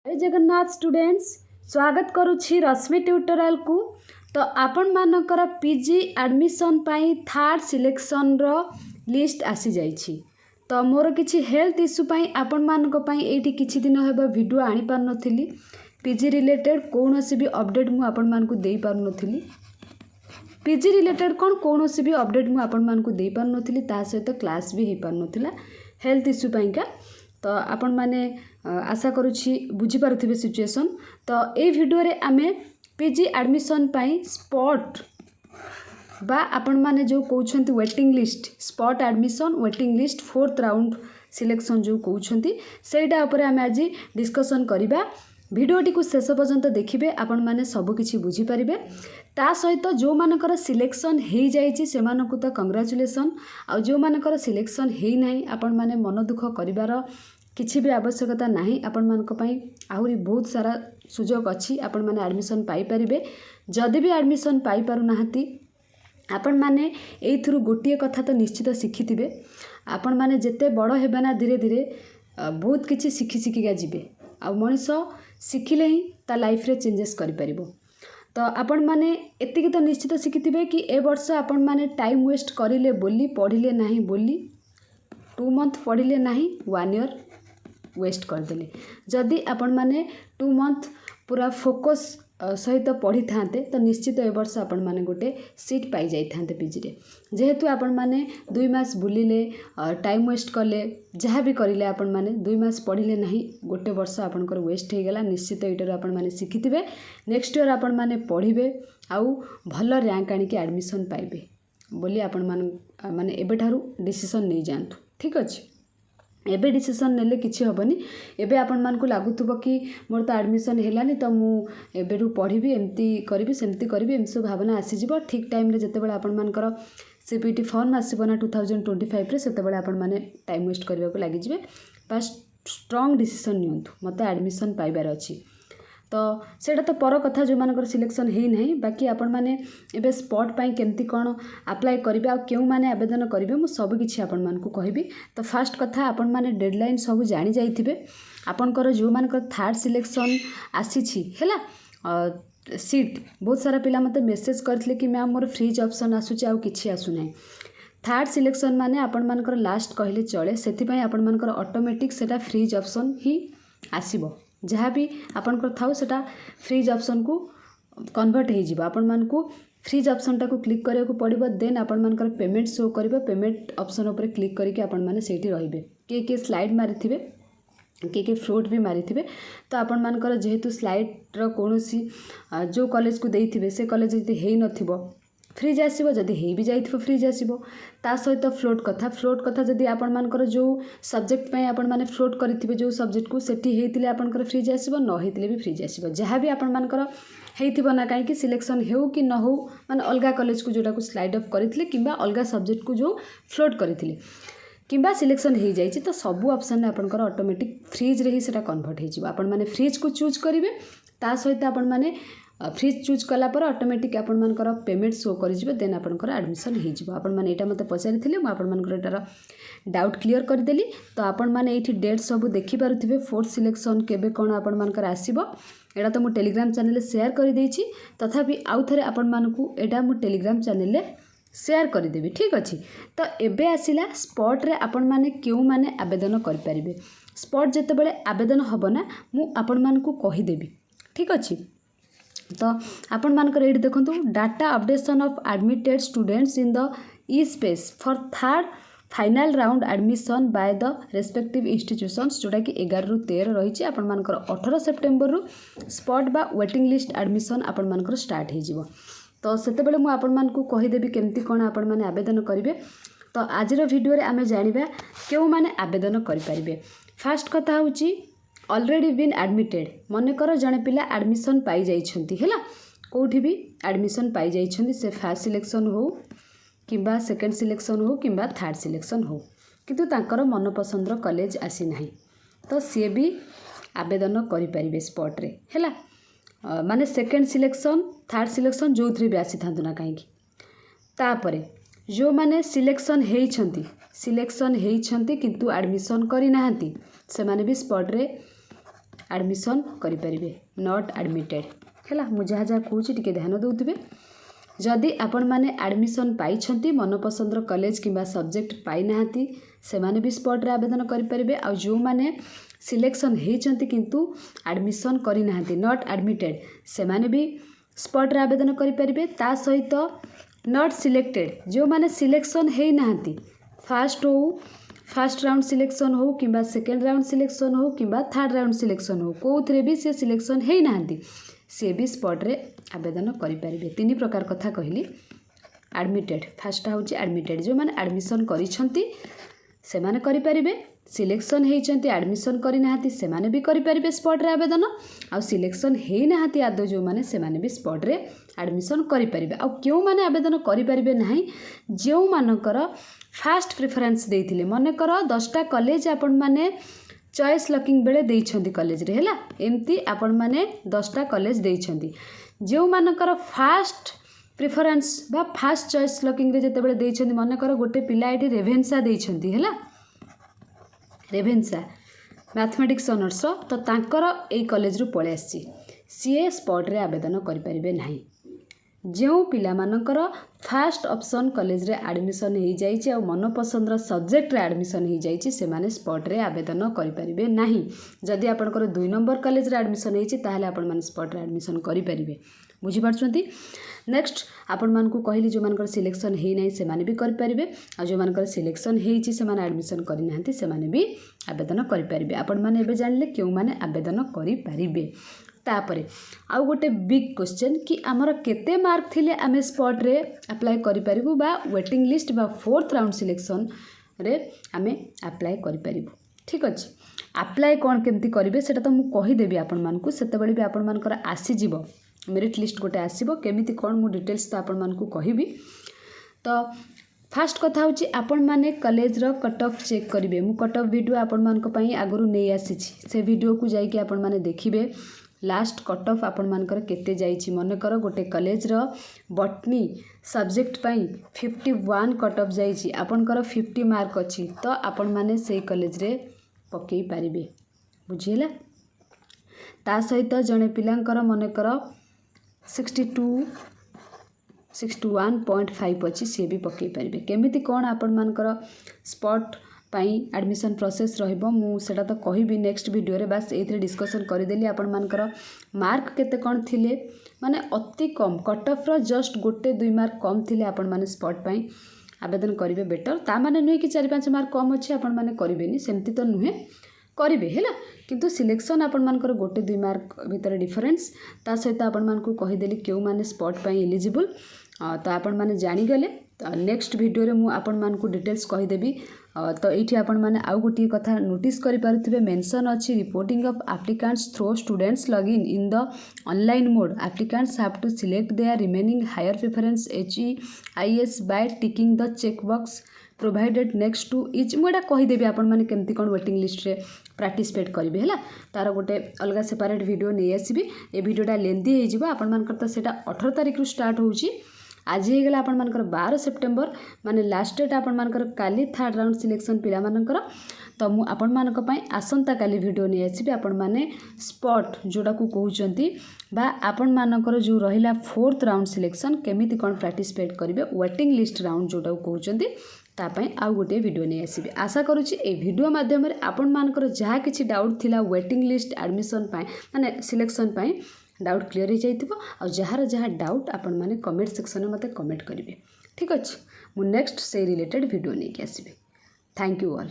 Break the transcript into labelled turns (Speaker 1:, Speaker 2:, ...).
Speaker 1: जय जगन्नाथ स्टूडेंट्स स्वागत करुछि रश्मि ट्यूटोरियल को। तो आपण मानकर पीजी एडमिशन पाई थर्ड सिलेक्शन रो लिस्ट आसी जाइछि। तो मोर किछि हेल्थ इश्यू पाई आपण मानक पाई एठी किछि दिन हेबा वीडियो आनी पार नथिली। पीजी रिलेटेड कोनोसी भी अपडेट मु आपण मानकु देई पार नथिली। पीजी रिलेटेड कोनोसी भी अपडेट मु आपण मानकु देई पार नथिली। ता सहित क्लास भी हे पार नथिला हेल्थ इश्यू पाई का। तो आपण माने आशा करुछि बुझी पारुथिबे सिचुएशन। तो ए वीडियो रे आमे पीजी एडमिशन पाई स्पॉट बा आपण माने जो कहउछंती waiting list spot admission waiting list fourth round selection जो कहउछंती सेटा ऊपर आमे आज डिस्कशन करिबा। वीडियोटी को शेष पर्यंत देखिबे आपण माने सब किछि बुझी परिबे। ता सहित जो मानकर सिलेक्शन हे जाइछि से मानकु तो कांग्रेचुलेशन। आ जो मानकर सिलेक्शन हे नाही आपण माने मन दुख करिवार किछि भी आवश्यकता नाही। आपण मानक पई आहुरी बहुत सारा सुजोग अछि आपण माने एडमिशन पाई परिबे। जदि भी एडमिशन पाई पारु नाहंती आपण माने एथुरु गोटिए कथा तो निश्चित शिखिथिबे। आपण माने जेते बड़ हेबे ना धीरे धीरे बहुत किछि शिखिका जिबे। आ मनीष शिखिले ही ता लाइफ रे चेंजेस करि परिबो। तो आपण माने एतिकी तो निश्चित शिखिथिबे कि ए वर्ष आपण माने टाइम वेस्ट करिले बोली पढ़िले नाही बोली 2 मंथ पढ़िले नाही 1 ईयर वेस्ट करदेले। जदि आपण माने 2 मंथ पूरा फोकस सहित पढ़ी थांते तो निश्चित ए वर्ष आपण माने गोटे सीट पाई जाई थांते पीजी रे। जेहेतु आपण माने 2 मास बुलिले टाइम वेस्ट कले जहाँ भी करिले आपण माने 2 मास पढ़िले नाही गोटे वर्ष आपनकर वेस्ट हे गेला। निश्चित एटर आपण माने शिखिथिबे नेक्स्ट ईयर आपण माने पढ़िबे आउ भल रैंक आनिके एडमिशन पाइबे बोली आपण माने एबे ठारू डिसीजन नै जानतु। ठीक अछि एबे डिसीजन नेले किछि हबनी। एबे आपण मानकु लागुथबो कि मोर तो एडमिशन हेलानी तो मु एबेरु पढ़िबी एमती करिबी सेमती करिबी एम सब भावना आसी जिवो। ठीक टाइम रे जते बेले आपण मानकर सीपीटी फॉर्म आसीबो ना 2025 रे सेते बेले आपण माने टाइम वेस्ट करबा को लागि जिवे। बस स्ट्रांग डिसीजन नियंतु मते एडमिशन पाइबार अछि। तो सेटा तो पर कथा जो मानकर सिलेक्शन हे नहीं बाकी आपण माने एबे स्पॉट पाई केमती कोन अप्लाई करिबे आ केउ माने आवेदन करिबे मु सब किछि आपण मानकु कहबी। तो फर्स्ट कथा आपण माने डेडलाइन सब जानि जाइथिबे। आपनकर जो मानकर थर्ड सिलेक्शन आसी छी हैला सीट बहुत सारा पिला मते मेसेज करथिले कि मैम मोर फ्रीज ऑप्शन आसुची आ किछि आसु नै। थर्ड सिलेक्शन माने आपण मानकर लास्ट कहले चले सेति पई आपण मानकर ऑटोमेटिक सेटा फ्रीज ऑप्शन ही आसीबो। जहाँ भी आपनकर थाउ सेटा फ्रीज ऑप्शन को कन्वर्ट हो जिवो। आपण मानकु फ्रीज ऑप्शन टा को क्लिक करिया को पड़िबो। देन आपण मानकर पेमेंट शो करिवो। पेमेंट ऑप्शन ऊपर क्लिक करके आपण माने सेठी रहिबे। के स्लाइड मारिथिबे के फ्लोट भी मारिथिबे। तो आपण मानकर जेहेतु स्लाइड रो कोनोसी जो कॉलेज को देइथिबे से कॉलेज जति हेइ नथिबो फ्रीज आसीबो। जदि हेइ भी जाइथिबो फ्रीज आसीबो। ता सहित फ्लोट कथा जदि आपण मानकर जो सब्जेक्ट पय आपण माने फ्लोट करिथिबे जो सब्जेक्ट को सेठी हेइतिले आपनकर फ्रीज आसीबो न हेइतिले भी फ्रीज आसीबो। जहाँ भी आपण मानकर हेइथिबो ना काहे कि सिलेक्शन हेउ कि न हो माने अलगा कॉलेज को जोटा को स्लाइड अप करिथिले किबा अलगा सब्जेक्ट को जो फ्लोट करिथिले किबा सिलेक्शन हेइ जाइछि तो सब ऑप्शन ने आपनकर ऑटोमेटिक फ्रीज रे ही सेटा कन्वर्ट हे जिवो। आपण माने फ्रीज को चूज करिवे ता सहित आपण माने फ्रीज चूज कला पर ऑटोमेटिक आपण मानकर पेमेंट शो करि जिवो। देन आपनकर एडमिशन हे जिवो। आपण माने एटा मते पचारिथिले म आपण मानकर एटार डाउट क्लियर कर देली। तो आपण माने एठी डेट सब देखि पारुथिबे फोर्थ सिलेक्शन केबे कोन आपण मानकर आसीबो। एटा तो मु टेलीग्राम चैनल रे शेयर करि देछि तथापि आउ थरे आपण मानकु एटा मु टेलीग्राम चैनल रे शेयर कर देबी। ठीक अछि तो एबे आसिला स्पॉट रे आपण माने केउ माने आवेदन करि परिबे। स्पॉट जते बेले आवेदन हबो ना मु आपण मानकु कहि देबी। ठीक अछि तो आपण मानकर एठी देखंतु data updation of admitted students in the E space for third final round admission by the respective institutions जोटा कि 11 रु 13 रही। आपण मानकर 18 सेप्टेम्बर रु स्पॉट बा वेटिंग लिस्ट एडमिशन आपण मानकर स्टार्ट हे जिवो। तो सेते बेले मु आपण मानकु कहि देबी केमती कोन आपण माने आवेदन करिवे। तो आजिर वीडियो रे आमे जानिबा केउ माने आवेदन करि परिबे। फर्स्ट कथा होची ऑलरेडी बीन एडमिटेड मने कर जने पिला एडमिशन पाई जाइछंती हैला कोठी भी एडमिशन पाई जाइछंती से फर्स्ट सिलेक्शन हो किबा सेकंड सिलेक्शन हो किबा थर्ड सिलेक्शन हो किंतु तांकर मन पसंदर कॉलेज आसी नाही तो सी भी आवेदन करि परिबे स्पॉट रे हैला माने सेकंड सिलेक्शन थर्ड सिलेक्शन जो थ्री भी आसी थांतु ना काहे कि तापरे जो माने सिलेक्शन हेइछंती किंतु एडमिशन करि नाहंती से माने भी स्पॉट रे एडमिशन करें नॉट एडमिटेड है मुझे जहाँ जहाँ कहूँ टी ध्यान दौथे जदि आपण मैंने एडमिशन पाई मनपसंदर कॉलेज किंबा सब्जेक्ट पाई ना से माने भी स्पॉट रे आवेदन करें आ जो मैंने सिलेक्शन होती किंतु एडमिशन करना नॉट एडमिटेड से माने भी स्पॉट रे आवेदन करें ता सहित नॉट सिलेक्टेड जो मैंने सिलेक्शन हो ना फर्स्ट राउंड सिलेक्शन हो किंबा सेकेंड राउंड सिलेक्शन हो किंबा थर्ड राउंड सिलेक्शन हो कौन भी से सिलेक्शन हो ना सी भी स्पॉट रे आवेदन करें तीन प्रकार कथा कहली एडमिटेड फास्ट हूँ एडमिटेड जो मैंने एडमिशन करिसेंती से माने करें सिलेक्शन होती एडमिशन करना से माने भी करें स्पॉट रे आवेदन आ सिलेक्शन हो ना आदौ जो मैंने से माने भी स्पॉट रे एडमिशन करें आ क्यों माने आवेदन करें ना जो मानकर फास्ट प्रिफरेंस देते मनकर 10टा कॉलेज आपण माने चॉइस लकिंग बेले देइछंती कॉलेज रे हैला एमती आपण माने 10टा कॉलेज देइछंती जो मानकर फास्ट प्रिफरेंस बा फास्ट चॉइस लकिंग रे जते बेले देइछंती मनकर गोटे पिला एठी रेभेन्सा देइछंती हैला रेभेन्सा मैथमेटिक्स ऑनर्स तो तांकर ए कॉलेज रु पळे आसी सीए स्पॉट रे आवेदन करि परिबे नाही जो पिला मानकर फास्ट ऑप्शन कॉलेज रे एडमिशन हो जाइए और मनपसंदर सब्जेक्ट रे एडमिशन हो जाइए से माने स्पॉट रे आवेदन करें ना जदि आपंकर 2 नंबर कॉलेज रे एडमिशन होती ताहले आपण माने स्पॉट रे एडमिशन करें बुझीपार्छंती नेक्स्ट आपण मानकु कहली जो मानकर सिलेक्शन हो ना से माने भी करें आ जो मानकर सिलेक्शन होती से माने एडमिशन करना से माने भी आवेदन करें आपण माने एबे जानले क्यों माने आवेदन करें तापरे आउ गोटे बिग क्वेश्चन कि आमर केते मार्क थिले आमे स्पॉट रे अप्लाई करि परिबु बा वेटिंग लिस्ट बा 4th राउंड सिलेक्शन रे आमे अप्लाई करि परिबु ठीक अछि अप्लाई कोन केमती करिवे सेटा तो मु कहि देबी आपण मानकु सेते बेले भी आपण मानकर आसी जीवो मेरिट लिस्ट गोटे आसीबो केमिति कोन मु डिटेल्स तो आपण मानकु कहिबी तो फास्ट कथा होची आपण माने कॉलेज रो कट ऑफ चेक करिवे मु कट ऑफ वीडियो आपण मानक पई आगरु नै आसीछि से वीडियो को जाई कि आपण माने देखिबे लास्ट कट ऑफ आपण मानकर केते जाइछि मनकर गोटे कॉलेज रो बॉटनी सब्जेक्ट पई 51 कट ऑफ जाइछि आपनकर 50 मार्क अछि तो आपण माने से कॉलेज रे पकई पारिबे बुझिला ता सहित जने पिलांकर मनकर 61.5 अछि से भी पकई पारिबे केमिति कोन आपण मानकर स्पॉट पाई एडमिशन प्रोसेस रहिबो मु सेटा तो कहिबी नेक्स्ट वीडियो रे बस एथरे डिस्कशन करदेली आपण मानकर मार्क केते कोन थिले माने अति कम कट ऑफ रो जस्ट गोटे 2 मार्क कम थिले आपण माने स्पॉट पाई आवेदन करिवे बेटर ता माने नुहे कि 4-5 मार्क कम अछि आपण माने करिवेनी सेमति तो नुहे करिवे हैला किंतु सिलेक्शन आपण मानकर गोटे 2 मार्क भीतर डिफरेंस ता सहित आपण मानकु कहि देली केउ माने स्पॉट पाई एलिजिबल तो आपण माने जानि गले नेक्स्ट वीडियो रे मु आपण मानकु डिटेल्स कहि देबी तो ये आपण मैंने आउ गोटे कथा नोटिस करें मेंशन अच्छी reporting of applicants through students login in the online mode applicants have to select their remaining higher preference HEIS by ticking the check box provided next to each मुझे कहीदेवी आपण मैंने केमती कौन वेटिंग लिस्ट रे participate करेंगे है तार गोटे अलग सेपरेट वीडियो नहीं आसबि ए वीडियोटा लेंथी हो आपण मानकर तो सेटा 18 तारिख रु स्टार्ट होउची आज ही गला आपण मानकर 12 सेप्टेम्बर माने लास्ट डेट आपण मानकर काली 3rd राउंड सिलेक्शन पिला मानकर तो मु आपण मानक पई आसंता काली वीडियो नै आसीबे आपण माने स्पॉट जोडा को कहउचंती बा आपण मानकर जो रहिला 4th राउंड सिलेक्शन केमिति कोन पार्टिसिपेट करिवे वेटिंग लिस्ट राउंड जोडा को कहउचंती ता पई आ गोटे वीडियो नै आसीबे आशा करूची ए वीडियो माध्यम रे आपण मानकर जहा किछि डाउट थिला वेटिंग लिस्ट एडमिशन पई माने सिलेक्शन पई डाउट क्लियर हो जाइथिबो आ जहार जहा डाउट आपण माने कमेंट सेक्शन में मते कमेंट करिवे ठीक अछि मु नेक्स्ट से रिलेटेड वीडियो नै के आसीबे थैंक यू ऑल।